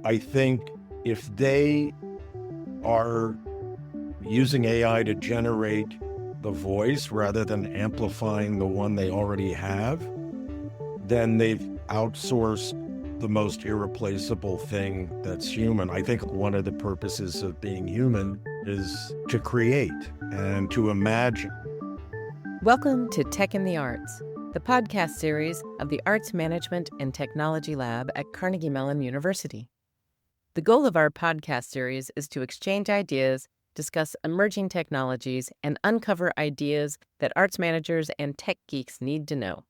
I think if they are using AI to generate the voice rather than amplifying the one they already have, then they've outsourced the most irreplaceable thing that's human. I think one of the purposes of being human is to create and to imagine. Welcome to Tech in the Arts, the podcast series of the Arts Management and Technology Lab at Carnegie Mellon University. The goal of our podcast series is to exchange ideas, discuss emerging technologies, and uncover ideas that arts managers and tech geeks need to know.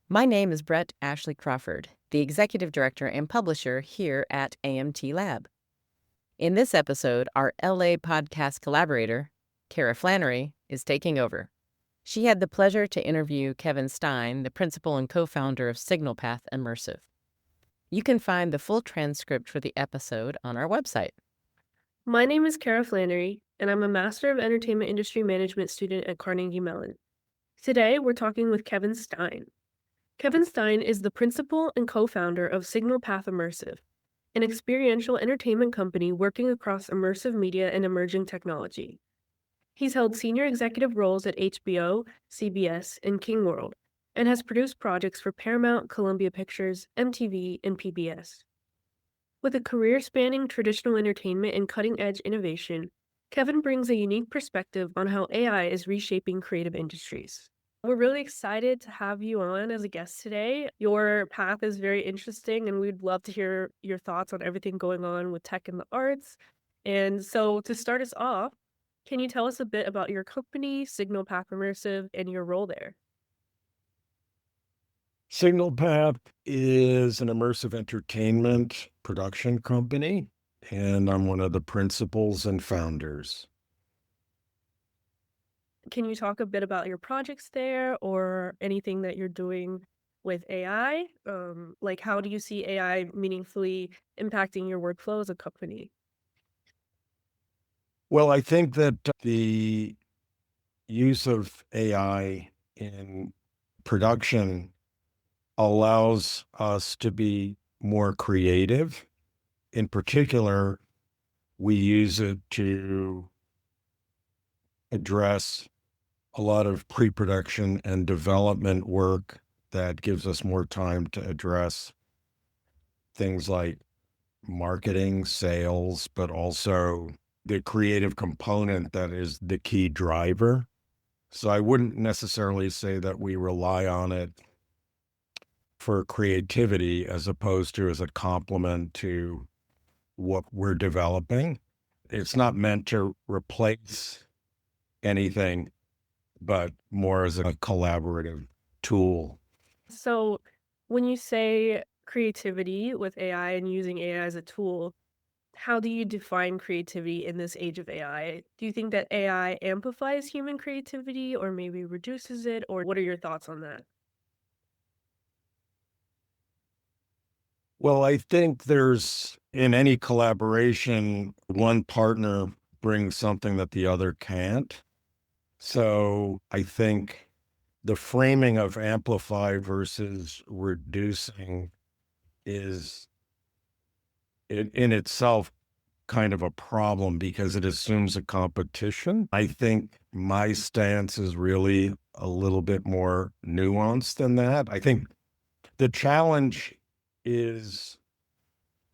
My name is Brett Ashley Crawford, the Executive Director and Publisher here at AMT Lab. In this episode, our LA podcast collaborator, Kara Flannery, is taking over. She had the pleasure to interview Kevin Stein, the principal and co-founder of SignalPath Immersive. You can find the full transcript for the episode on our website. My name is Kara Flannery, and I'm a Master of Entertainment Industry Management student at Carnegie Mellon. Today, we're talking with Kevin Stein. Kevin Stein is the principal and co-founder of SignalPath Immersive, an experiential entertainment company working across immersive media and emerging technology. He's held senior executive roles at HBO, CBS, and King World, and has produced projects for Paramount, Columbia Pictures, MTV, and PBS. With a career spanning traditional entertainment and cutting-edge innovation, Kevin brings a unique perspective on how AI is reshaping creative industries. We're really excited to have you on as a guest today. Your path is very interesting, and we'd love to hear your thoughts on everything going on with tech and the arts. And so to start us off, can you tell us a bit about your company, SignalPath Immersive, and your role there? SignalPath is an immersive entertainment production company, and I'm one of the principals and founders. Can you talk a bit about your projects there or anything that you're doing with AI? Like, how do you see AI meaningfully impacting your workflow as a company? Well, I think that the use of AI in production allows us to be more creative. In particular, we use it to address a lot of pre-production and development work that gives us more time to address things like marketing, sales, but also the creative component that is the key driver. So I wouldn't necessarily say that we rely on it for creativity as opposed to as a complement to what we're developing. It's not meant to replace anything, but more as a collaborative tool. So, when you say creativity with AI and using AI as a tool, how do you define creativity in this age of AI? Do you think that AI amplifies human creativity or maybe reduces it? Or what are your thoughts on that? Well, I think there's, in any collaboration, one partner brings something that the other can't. So I think the framing of amplify versus reducing is in itself kind of a problem because it assumes a competition. I think my stance is really a little bit more nuanced than that. I think the challenge is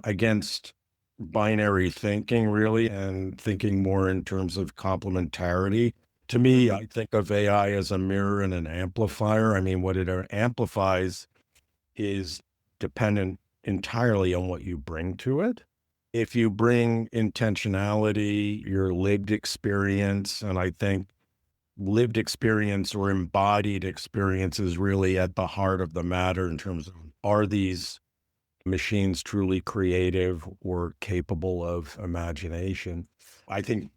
against binary thinking, really, and thinking more in terms of complementarity. To me, I think of AI as a mirror and an amplifier. I mean, what it amplifies is dependent entirely on what you bring to it. If you bring intentionality, your lived experience, and I think lived experience or embodied experience is really at the heart of the matter in terms of, are these machines truly creative or capable of imagination? I think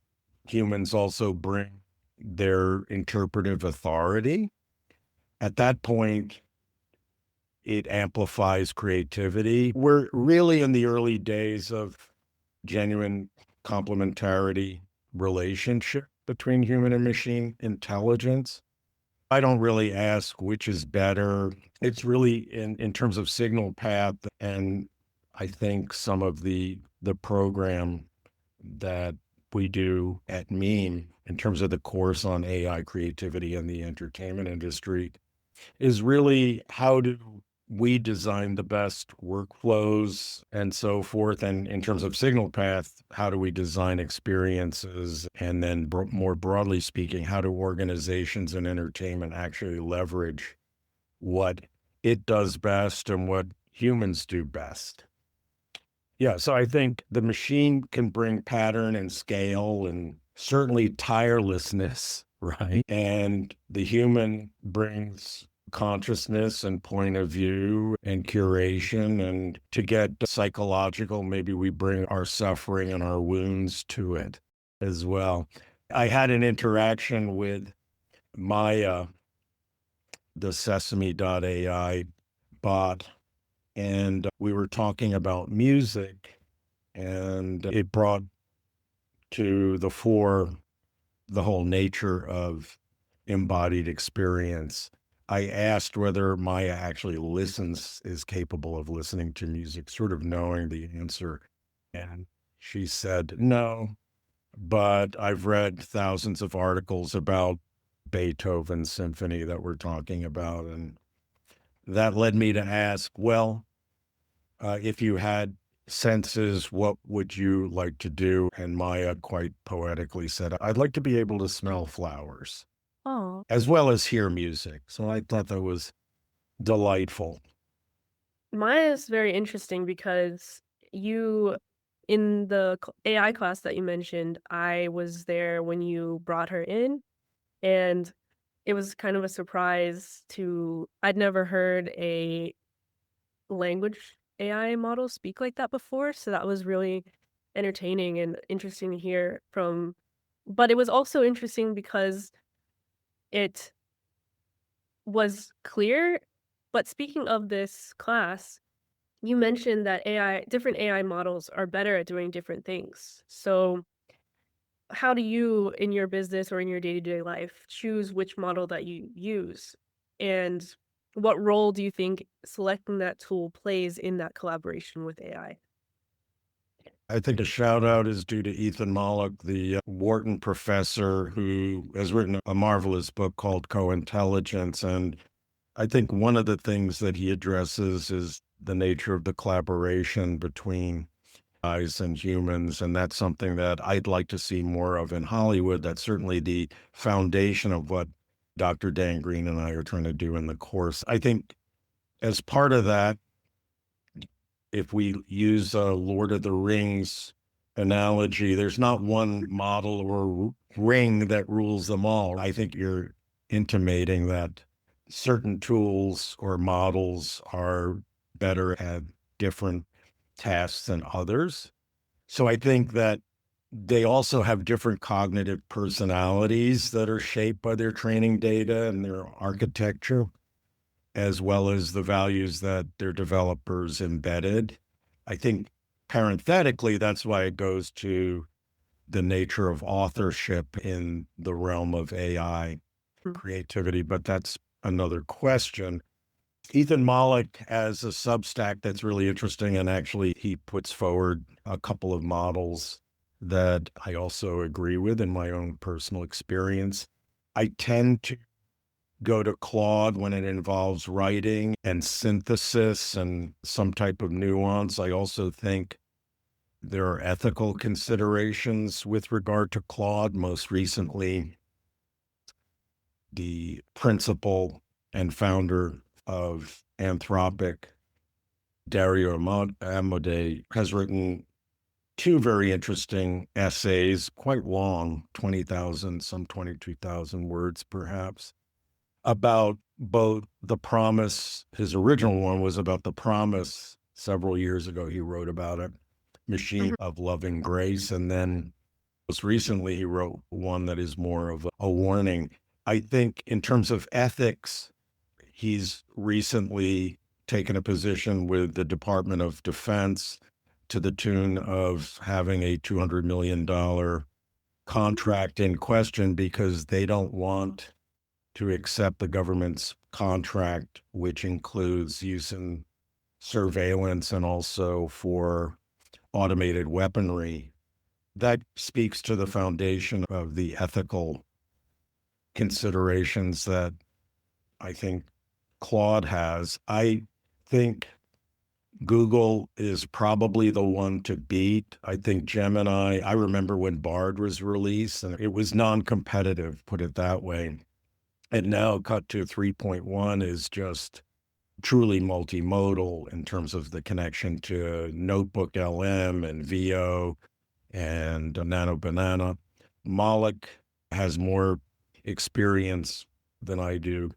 humans also bring their interpretive authority. At that point, it amplifies creativity. We're really in the early days of genuine complementarity relationship between human and machine intelligence. I don't really ask which is better. It's really in terms of signal path, and I think some of the program that we do at Meme in terms of the course on AI creativity in the entertainment industry is really how do we design the best workflows and so forth. And in terms of signal path, how do we design experiences? And then more broadly speaking, how do organizations and entertainment actually leverage what it does best and what humans do best? Yeah, so I think the machine can bring pattern and scale and certainly tirelessness, right? And the human brings consciousness and point of view and curation. And to get psychological, maybe we bring our suffering and our wounds to it as well. I had an interaction with Maya, the Sesame.ai bot, and we were talking about music, and it brought to the fore the whole nature of embodied experience. I asked whether Maya actually is capable of listening to music, sort of knowing the answer. And she said, no, but I've read thousands of articles about Beethoven's symphony that we're talking about. And that led me to ask, well, if you had senses, what would you like to do? And Maya quite poetically said, I'd like to be able to smell flowers Oh, as well as hear music. So I thought that was delightful. mine is very interesting because in the AI class that you mentioned, I was there when you brought her in, and it was kind of a surprise I'd never heard a language AI model speak like that before, so that was really entertaining and interesting to hear from. But it was also interesting because it was clear. But speaking of this class, you mentioned that different AI models are better at doing different things. So, how do you, in your business or in your day-to-day life, choose which model that you use? And what role do you think selecting that tool plays in that collaboration with AI? I think a shout out is due to Ethan Mollick, the Wharton professor who has written a marvelous book called Co-Intelligence. And I think one of the things that he addresses is the nature of the collaboration between eyes and humans. And that's something that I'd like to see more of in Hollywood. That's certainly the foundation of what Dr. Dan Green and I are trying to do in the course. I think as part of that, if we use a Lord of the Rings analogy, there's not one model or ring that rules them all. I think you're intimating that certain tools or models are better at different tasks than others. So I think that they also have different cognitive personalities that are shaped by their training data and their architecture, as well as the values that their developers embedded. I think parenthetically, that's why it goes to the nature of authorship in the realm of AI Mm. creativity, but that's another question. Ethan Mollick has a Substack that's really interesting, and actually he puts forward a couple of models that I also agree with in my own personal experience. I tend to go to Claude when it involves writing and synthesis and some type of nuance. I also think there are ethical considerations with regard to Claude. Most recently, the principal and founder of Anthropic, Dario Amodei, has written two very interesting essays, quite long, 20,000, some 22,000 words perhaps, about both the promise. His original one was about the promise. Several years ago, he wrote about it, Machine Mhm. of Loving Grace. And then most recently, he wrote one that is more of a warning. I think in terms of ethics, he's recently taken a position with the Department of Defense to the tune of having a $200 million contract in question because they don't want to accept the government's contract, which includes use in surveillance and also for automated weaponry. That speaks to the foundation of the ethical considerations that I think Claude has. I think Google is probably the one to beat. I think Gemini, I remember when Bard was released and it was non-competitive, put it that way. And now cut to 3.1 is just truly multimodal in terms of the connection to Notebook LM and VO and Nano Banana. Malik has more experience than I do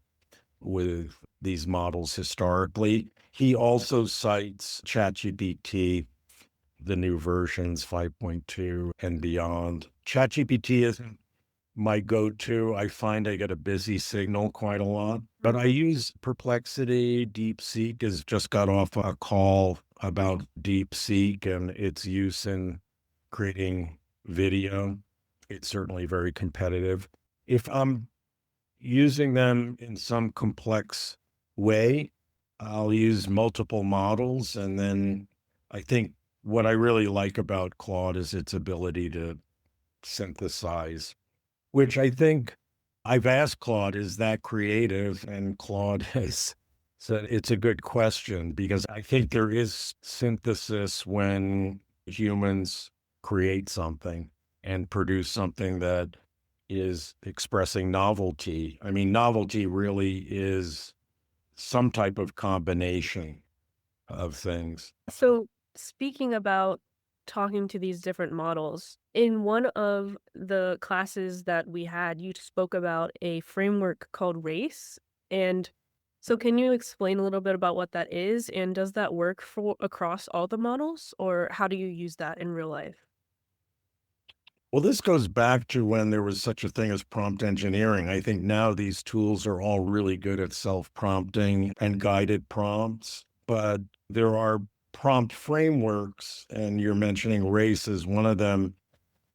with these models historically. He also cites ChatGPT, the new versions 5.2 and beyond. ChatGPT isn't my go-to. I find I get a busy signal quite a lot, but I use Perplexity. DeepSeek has just got off a call about DeepSeek and its use in creating video. It's certainly very competitive. If I'm using them in some complex way, I'll use multiple models. And then I think what I really like about Claude is its ability to synthesize, which I think I've asked Claude, is that creative? And Claude has said it's a good question because I think there is synthesis when humans create something and produce something that is expressing novelty. I mean, novelty really is some type of combination of things. So, speaking about talking to these different models, in one of the classes that we had, you spoke about a framework called RACE. And so, can you explain a little bit about what that is? And does that work for across all the models, or how do you use that in real life? Well, this goes back to when there was such a thing as prompt engineering. I think now these tools are all really good at self-prompting and guided prompts, but there are prompt frameworks, and you're mentioning RACE as one of them.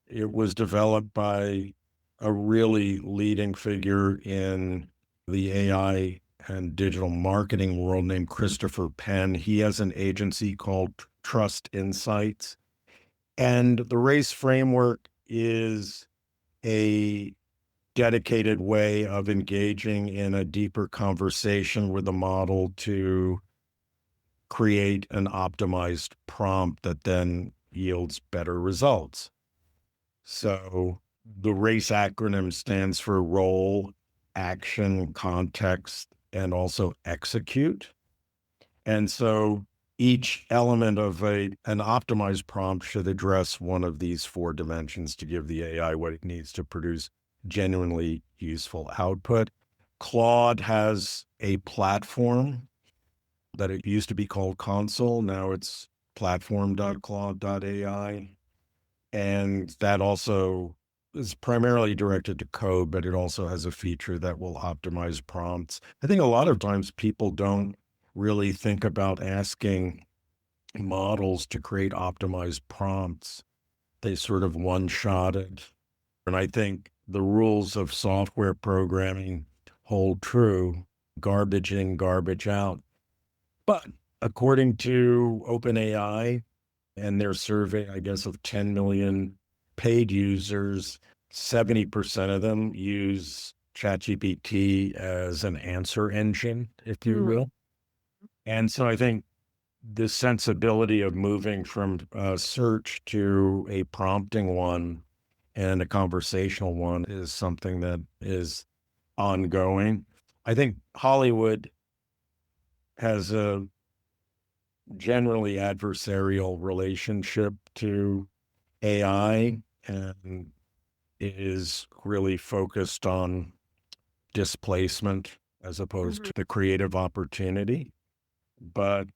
It was developed by a really leading figure in the AI and digital marketing world named Christopher Penn. He has an agency called Trust Insights. And the RACE framework is a dedicated way of engaging in a deeper conversation with the model to create an optimized prompt that then yields better results. So the RACE acronym stands for role, action, context, and also execute. And so each element of an optimized prompt should address one of these four dimensions to give the AI what it needs to produce genuinely useful output. Claude has a platform that it used to be called Console. Now it's platform.claude.ai. And that also is primarily directed to code, but it also has a feature that will optimize prompts. I think a lot of times people don't really think about asking models to create optimized prompts. They sort of one-shot it. And I think the rules of software programming hold true, garbage in, garbage out. But according to OpenAI and their survey, I guess, of 10 million paid users, 70% of them use ChatGPT as an answer engine, if you will. And so I think the sensibility of moving from a search to a prompting one and a conversational one is something that is ongoing. I think Hollywood has a generally adversarial relationship to AI and is really focused on displacement as opposed to the creative opportunity. But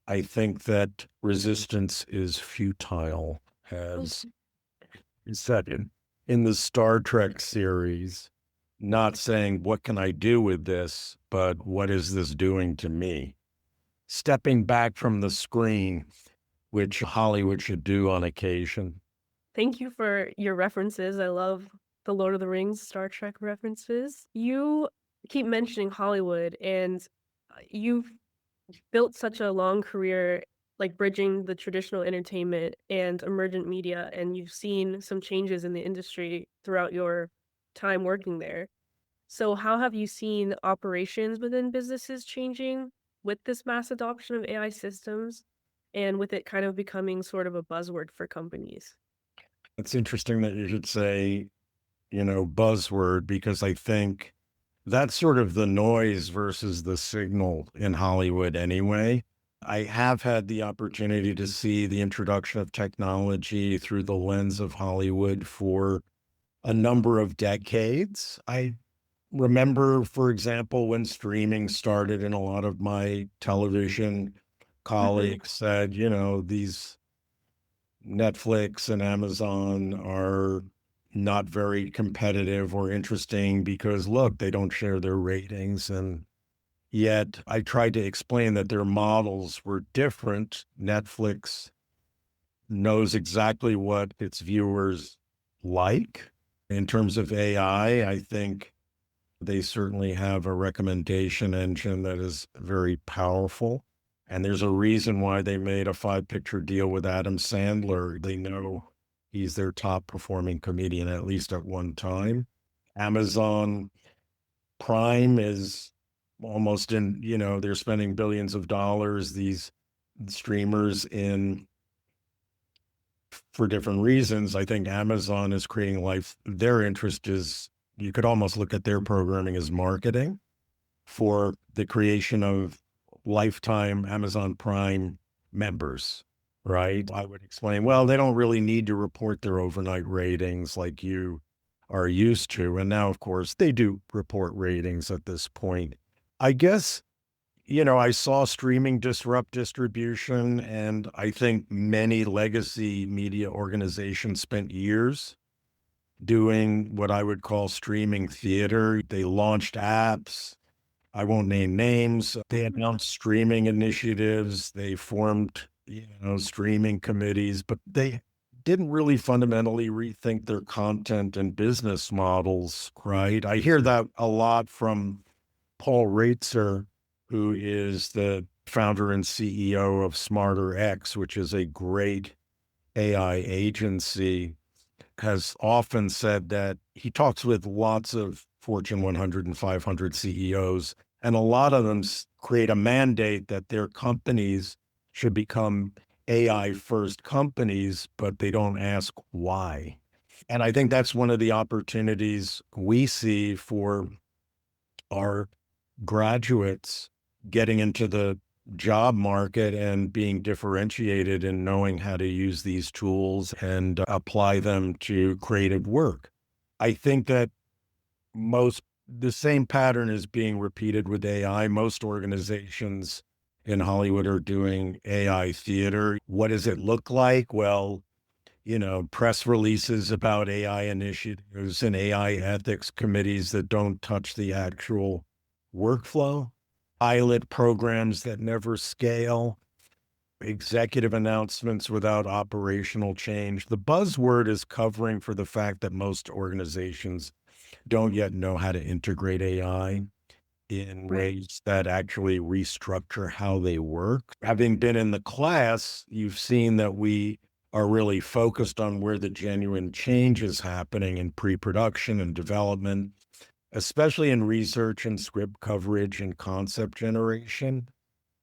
I think that resistance is futile, as is said in the Star Trek series, not saying, what can I do with this, but what is this doing to me? Stepping back from the screen, which Hollywood should do on occasion. Thank you for your references. I love the Lord of the Rings, Star Trek references. You keep mentioning Hollywood, and you've built such a long career, like bridging the traditional entertainment and emergent media, and you've seen some changes in the industry throughout your time working there. So, how have you seen operations within businesses changing with this mass adoption of AI systems and with it kind of becoming sort of a buzzword for companies? It's interesting that you should say, buzzword, because I think that's sort of the noise versus the signal in Hollywood anyway. I have had the opportunity to see the introduction of technology through the lens of Hollywood for a number of decades. I remember, for example, when streaming started, and a lot of my television Mhm. colleagues said, these Netflix and Amazon are not very competitive or interesting because look, they don't share their ratings. And yet I tried to explain that their models were different. Netflix knows exactly what its viewers like. In terms of AI, I think they certainly have a recommendation engine that is very powerful. And there's a reason why they made a five-picture deal with Adam Sandler. They know he's their top performing comedian, at least at one time. Amazon Prime is almost they're spending billions of dollars, these streamers in for different reasons. I think Amazon is creating life. Their interest is, you could almost look at their programming as marketing for the creation of lifetime Amazon Prime members, right? I would explain, well, they don't really need to report their overnight ratings like you are used to. And now, of course, they do report ratings at this point. I guess, I saw streaming disrupt distribution, and I think many legacy media organizations spent years doing what I would call streaming theater. They launched apps. I won't name names. They announced streaming initiatives. They formed, streaming committees, but they didn't really fundamentally rethink their content and business models, right? I hear that a lot from Paul Reitzer, who is the founder and CEO of Smarter X, which is a great AI agency, has often said that he talks with lots of Fortune 100 and 500 CEOs, and a lot of them create a mandate that their companies should become AI first companies, but they don't ask why. And I think that's one of the opportunities we see for our graduates getting into the job market and being differentiated and knowing how to use these tools and apply them to creative work. I think that the same pattern is being repeated with AI. Most organizations in Hollywood are doing AI theater. What does it look like? Well, press releases about AI initiatives and AI ethics committees that don't touch the actual workflow, pilot programs that never scale, executive announcements without operational change. The buzzword is covering for the fact that most organizations don't yet know how to integrate AI in Right. ways that actually restructure how they work. Having been in the class, you've seen that we are really focused on where the genuine change is happening in pre-production and development, especially in research and script coverage and concept generation.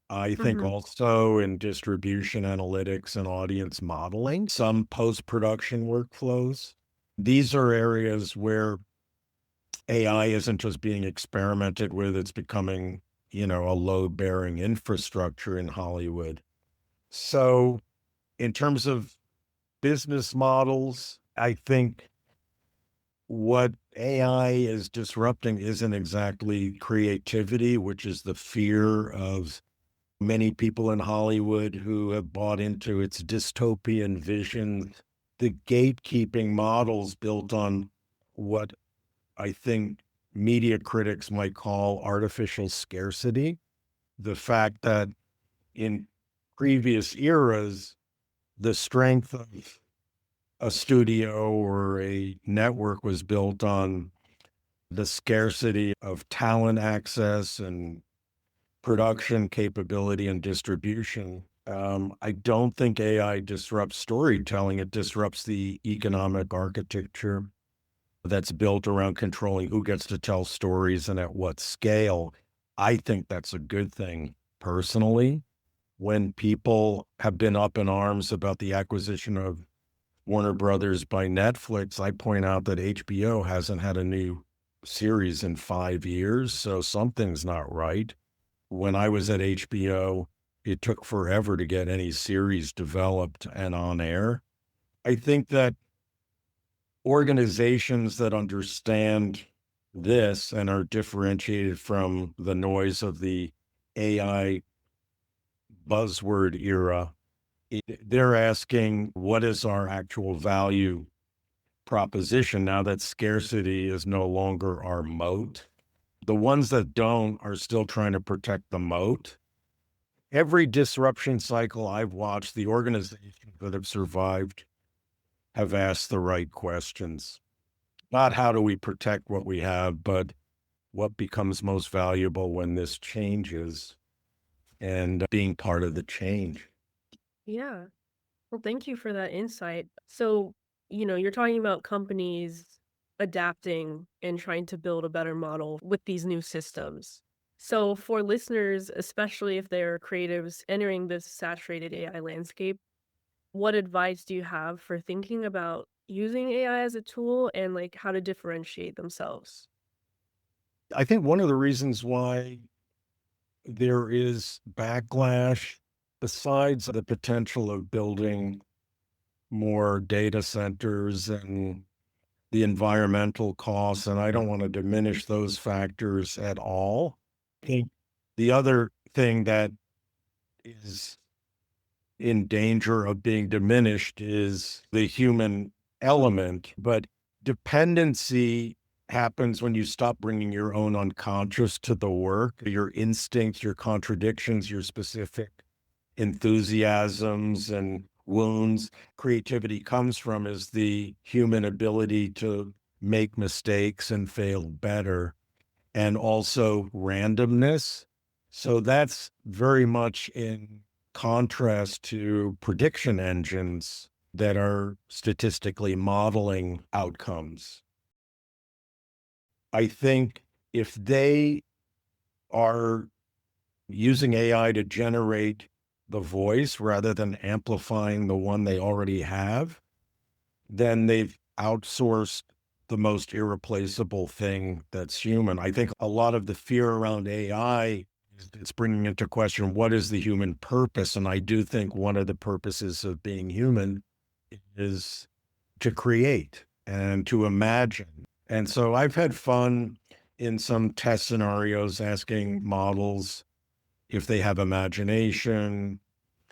I think Mhm. also in distribution analytics and audience modeling, some post-production workflows. These are areas where AI isn't just being experimented with, it's becoming, a load bearing infrastructure in Hollywood. So, in terms of business models, I think what AI is disrupting isn't exactly creativity, which is the fear of many people in Hollywood who have bought into its dystopian vision. The gatekeeping models built on what I think media critics might call artificial scarcity. The fact that in previous eras, the strength of a studio or a network was built on the scarcity of talent access and production capability and distribution. I don't think AI disrupts storytelling. It disrupts the economic architecture that's built around controlling who gets to tell stories and at what scale. I think that's a good thing personally. When people have been up in arms about the acquisition of Warner Brothers by Netflix, I point out that HBO hasn't had a new series in 5 years, so something's not right. When I was at HBO, it took forever to get any series developed and on air. I think that organizations that understand this and are differentiated from the noise of the AI buzzword era, they're asking, what is our actual value proposition now that scarcity is no longer our moat? The ones that don't are still trying to protect the moat. Every disruption cycle I've watched, the organizations that have survived have asked the right questions. Not how do we protect what we have, but what becomes most valuable when this changes and being part of the change. Yeah. Well, thank you for that insight. So, you're talking about companies adapting and trying to build a better model with these new systems. So, for listeners, especially if they're creatives entering this saturated AI landscape, what advice do you have for thinking about using AI as a tool and like how to differentiate themselves? I think one of the reasons why there is backlash, besides the potential of building more data centers and the environmental costs, and I don't want to diminish those factors at all. I think the other thing that is in danger of being diminished is the human element, but dependency happens when you stop bringing your own unconscious to the work, your instincts, your contradictions, your specific enthusiasms and wounds. Creativity comes from is the human ability to make mistakes and fail better, and also randomness. So that's very much in contrast to prediction engines that are statistically modeling outcomes. I think if they are using AI to generate the voice rather than amplifying the one they already have, then they've outsourced the most irreplaceable thing that's human. I think a lot of the fear around AI is it's bringing into question what is the human purpose. And I do think one of the purposes of being human is to create and to imagine. And so I've had fun in some test scenarios asking models if they have imagination,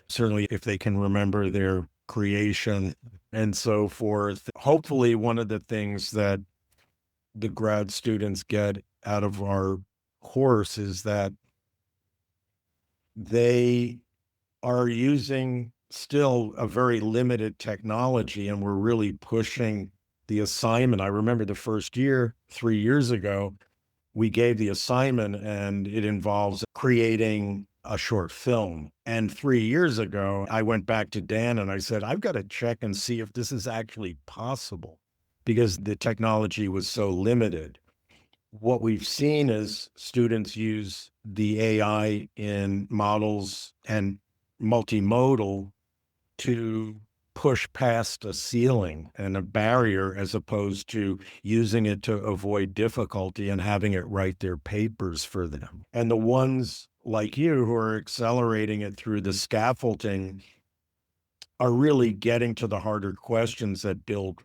certainly if they can remember their creation and so forth. Hopefully, one of the things that the grad students get out of our course is that they are using still a very limited technology, and we're really pushing the assignment. I remember the first year, 3 years ago, we gave the assignment and it involves creating a short film. And 3 years ago, I went back to Dan and I said, I've got to check and see if this is actually possible because the technology was so limited. What we've seen is students use the AI in models and multimodal to push past a ceiling and a barrier as opposed to using it to avoid difficulty and having it write their papers for them. And the ones like you who are accelerating it through the scaffolding are really getting to the harder questions that build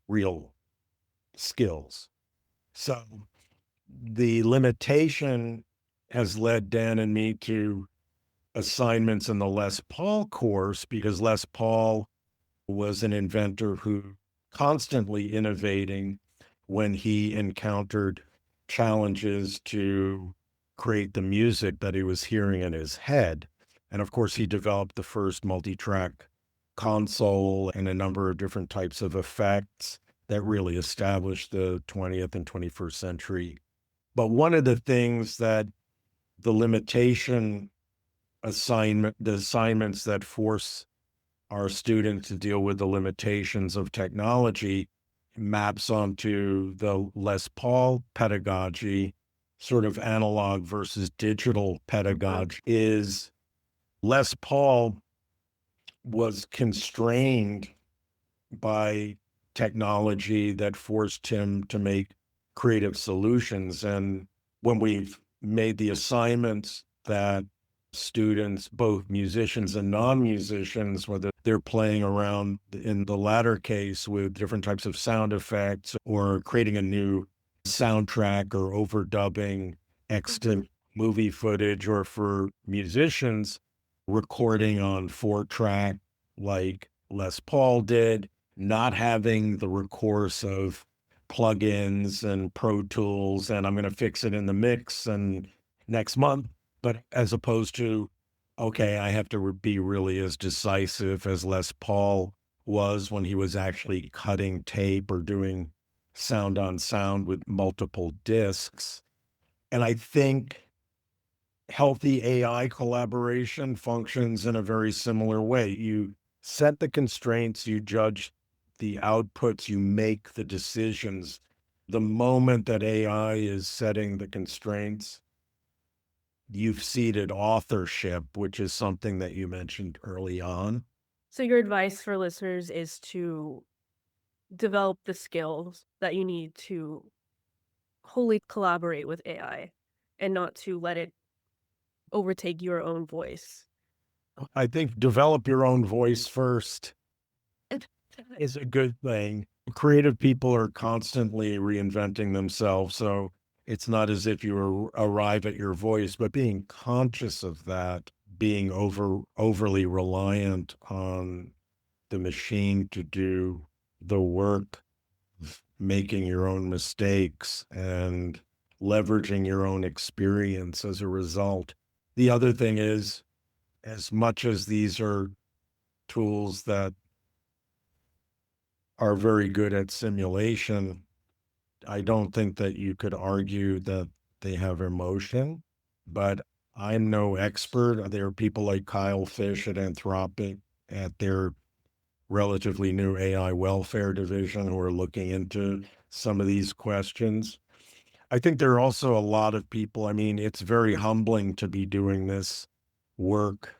real skills. So the limitation has led Dan and me to assignments in the Les Paul course because Les Paul was an inventor who constantly innovating when he encountered challenges to create the music that he was hearing in his head. And of course, he developed the first multi-track console and a number of different types of effects that really established the 20th and 21st century. But one of the things that the the assignments that force our students to deal with the limitations of technology maps onto the Les Paul pedagogy, sort of analog versus digital pedagogy, is Les Paul was constrained by technology that forced him to make creative solutions. And when we've made the assignments that students, both musicians and non-musicians, whether they're playing around in the latter case with different types of sound effects or creating a new soundtrack or overdubbing extant movie footage, or for musicians recording on 4-track like Les Paul did, not having the recourse of plugins and Pro Tools, and I'm going to fix it in the mix and next month. But as opposed to, okay, I have to be really as decisive as Les Paul was when he was actually cutting tape or doing sound on sound with multiple discs. And I think healthy AI collaboration functions in a very similar way. You set the constraints, you judge the outputs, you make the decisions. The moment that AI is setting the constraints, you've ceded authorship, which is something that you mentioned early on. So your advice for listeners is to develop the skills that you need to wholly collaborate with AI and not to let it overtake your own voice. I think develop your own voice first is a good thing. Creative people are constantly reinventing themselves. So it's not as if you arrive at your voice, but being conscious of that, being overly reliant on the machine to do the work, making your own mistakes and leveraging your own experience as a result. The other thing is, as much as these are tools that are very good at simulation, I don't think that you could argue that they have emotion, but I'm no expert. There are people like Kyle Fish at Anthropic at their relatively new AI welfare division who are looking into some of these questions. I think there are also a lot of people. I mean, it's very humbling to be doing this work.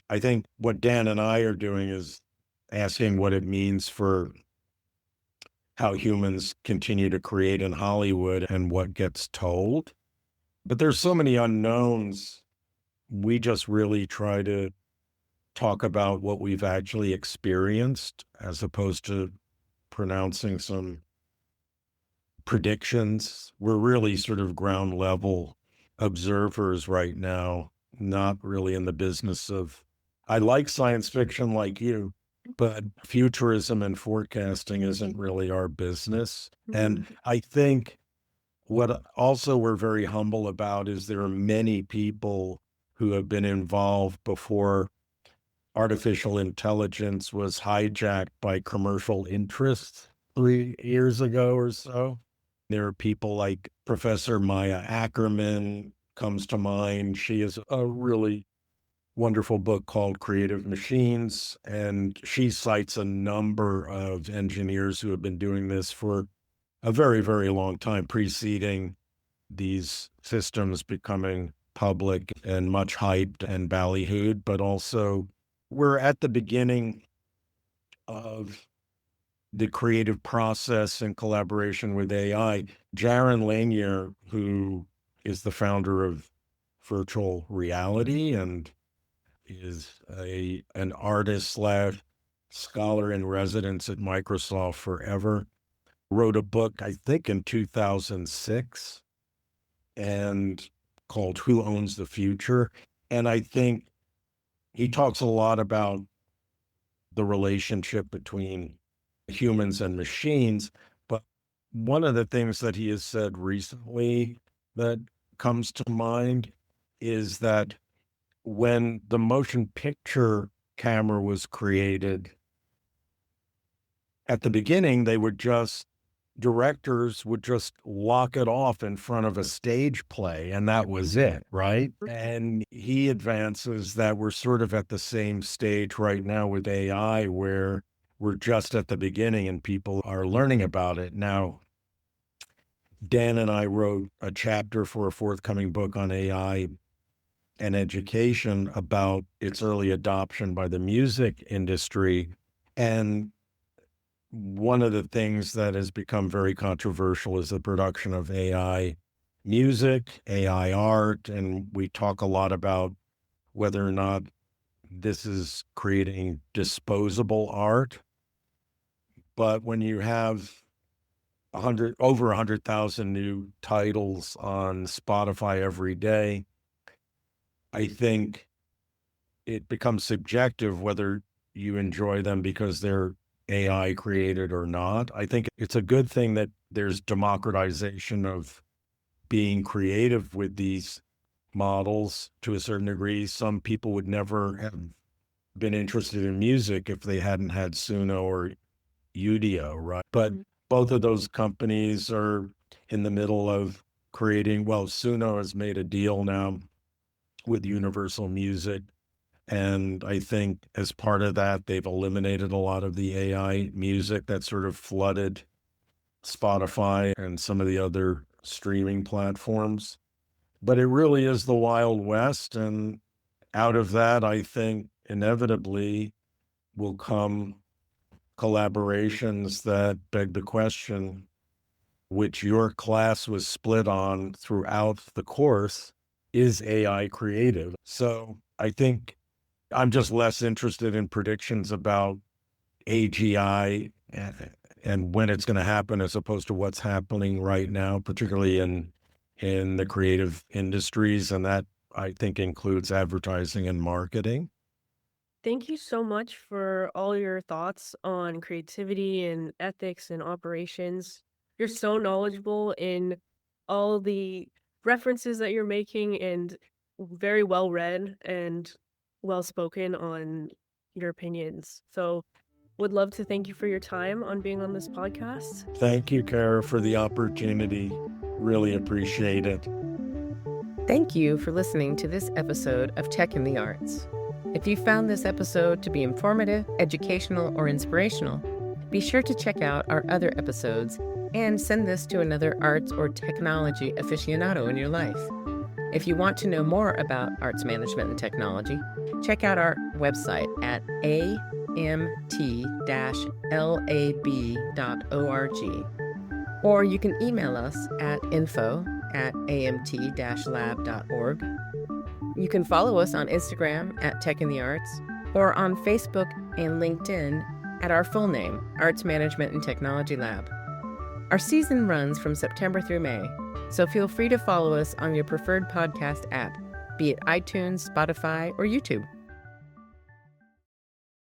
I think what Dan and I are doing is asking what it means for how humans continue to create in Hollywood and what gets told. But there's so many unknowns. We just really try to talk about what we've actually experienced as opposed to pronouncing some predictions. We're really sort of ground level observers right now, not really in the business of, I like science fiction like you, but futurism and forecasting isn't really our business. And I think what also we're very humble about is there are many people who have been involved before artificial intelligence was hijacked by commercial interests 3 years ago or so. There are people like Professor Maya Ackerman comes to mind. She has a really wonderful book called Creative Machines, and she cites a number of engineers who have been doing this for a very, very long time, preceding these systems becoming public and much hyped and ballyhooed. But also, we're at the beginning of the creative process in collaboration with AI. Jaron Lanier, who is the founder of virtual reality and is an artist slash scholar in residence at Microsoft forever, wrote a book, I think in 2006, and called Who Owns the Future? And I think he talks a lot about the relationship between humans and machines. But one of the things that he has said recently that comes to mind is that when the motion picture camera was created, at the beginning, they were just directors would just lock it off in front of a stage play, and that was it, right? And he advances that we're sort of at the same stage right now with AI, where we're just at the beginning and people are learning about it. Now, Dan and I wrote a chapter for a forthcoming book on AI and education about its early adoption by the music industry. And one of the things that has become very controversial is the production of AI music, AI art, and we talk a lot about whether or not this is creating disposable art. But when you have over 100,000 new titles on Spotify every day, I think it becomes subjective whether you enjoy them because they're AI created or not. I think it's a good thing that there's democratization of being creative with these models to a certain degree. Some people would never have been interested in music if they hadn't had Suno or Udio, right? But both of those companies are in the middle of creating, well, Suno has made a deal now with Universal Music. And I think as part of that, they've eliminated a lot of the AI music that sort of flooded Spotify and some of the other streaming platforms. But it really is the Wild West. And out of that, I think inevitably will come collaborations that beg the question, which your class was split on throughout the course, is AI creative? So I think I'm just less interested in predictions about AGI and when it's going to happen as opposed to what's happening right now, particularly in the creative industries. And that I think includes advertising and marketing. Thank you so much for all your thoughts on creativity and ethics and operations. You're so knowledgeable in all the references that you're making and very well read and well spoken on your opinions. So, would love to thank you for your time on being on this podcast. Thank you, Kara, for the opportunity. Really appreciate it. Thank you for listening to this episode of Tech in the Arts. If you found this episode to be informative, educational, or inspirational, be sure to check out our other episodes and send this to another arts or technology aficionado in your life. If you want to know more about arts management and technology, check out our website at amt-lab.org, or you can email us at info@amt-lab.org. You can follow us on Instagram at Tech in the Arts, or on Facebook and LinkedIn at our full name, Arts Management and Technology Lab. Our season runs from September through May, so feel free to follow us on your preferred podcast app, be it iTunes, Spotify, or YouTube.